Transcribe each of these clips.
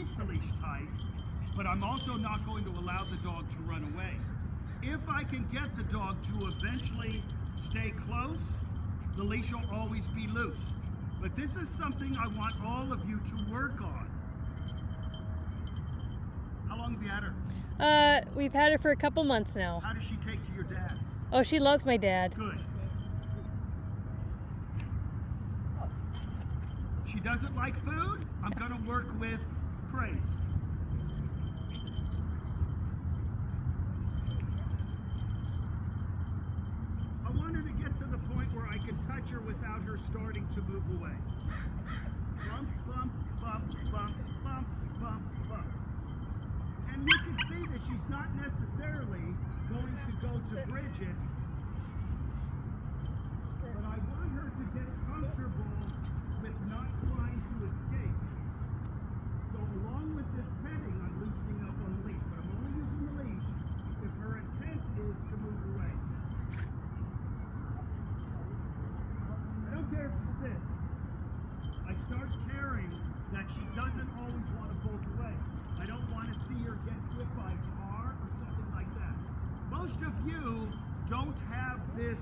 keep the leash tight, but I'm also not going to allow the dog to run away. If I can get the dog to eventually stay close, the leash will always be loose. But this is something I want all of you to work on. How long have you had her? We've had her for a couple months now. How does she take to your dad? Oh, she loves my dad. Good. She doesn't like food? I'm going to work with praise. I want her to get to the point where I can touch her without her starting to move away. Bump, bump, bump, bump, bump, bump, bump. And you can see that she's not necessarily going to go to Bridget, but I want her to get comfortable with not trying to escape. So along with this petting, I'm loosening up on the leash, but I'm only using the leash if her intent is to move away. I don't care if she sits. I start caring that she doesn't always want to bolt away. I don't want to see her get hit by a car or something like that. Most of you don't have this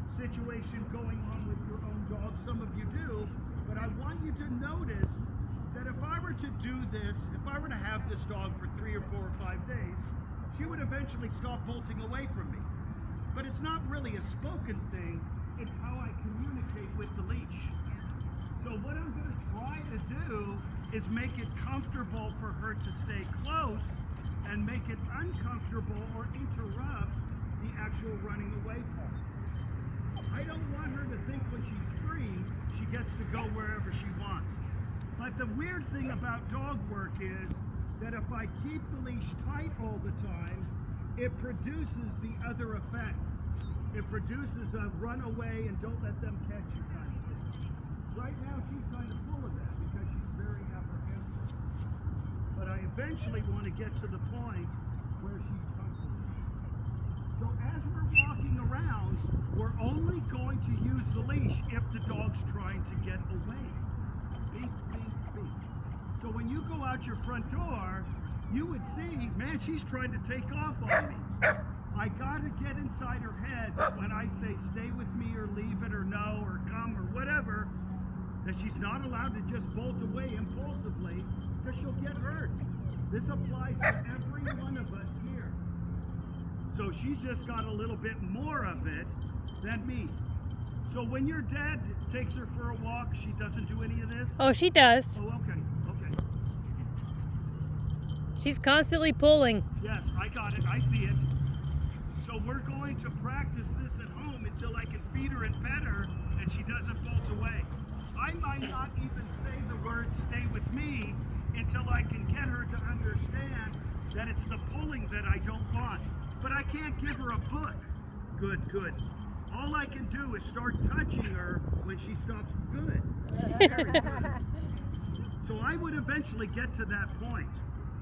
situation going on with your own dog. Some of you do, but I want you to notice that if I were to do this, if I were to have this dog for 3 or 4 or 5 days, she would eventually stop bolting away from me. But it's not really a spoken thing, it's how I communicate with the leash. So what I'm going to try to do is make it comfortable for her to stay close and make it uncomfortable or interrupt the actual running away part. I don't want her to think when she's free, she gets to go wherever she wants. But the weird thing about dog work is that if I keep the leash tight all the time, it produces the other effect. It produces a run away and don't let them catch you kind of thing. Right now she's kind of full of that because she's very apprehensive. But I eventually want to get to the point where she's comfortable. So as we're walking around, we're only going to use the leash if the dog's trying to get away. Beep, beep, beep. So when you go out your front door, you would see, man, she's trying to take off on me. I gotta get inside her head when I say stay with me or leave it or no or come or whatever, that she's not allowed to just bolt away impulsively because she'll get hurt. This applies to every one of us here. So she's just got a little bit more of it than me. So when your dad takes her for a walk, she doesn't do any of this? Oh, she does. Oh, okay, okay. She's constantly pulling. Yes, I got it, I see it. So we're going to practice this at home until I can feed her and pet her and she doesn't bolt away. I might not even say the word stay with me until I can get her to understand that it's the pulling that I don't want. But I can't give her a book. Good, good. All I can do is start touching her when she stops. Good. Very good. So I would eventually get to that point.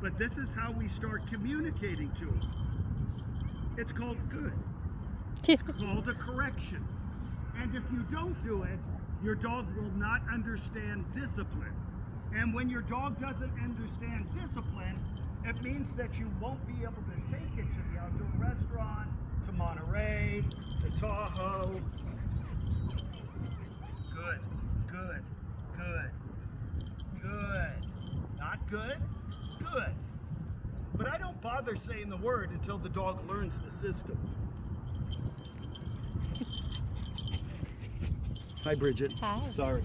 But this is how we start communicating to her. It's called good. It's called a correction. And if you don't do it, your dog will not understand discipline. And when your dog doesn't understand discipline, it means that you won't be able to take it to the outdoor restaurant, to Monterey, to Tahoe. Good, good, good, good. Not good? Good. But I don't bother saying the word until the dog learns the system. Hi, Bridget. Hi. Sorry.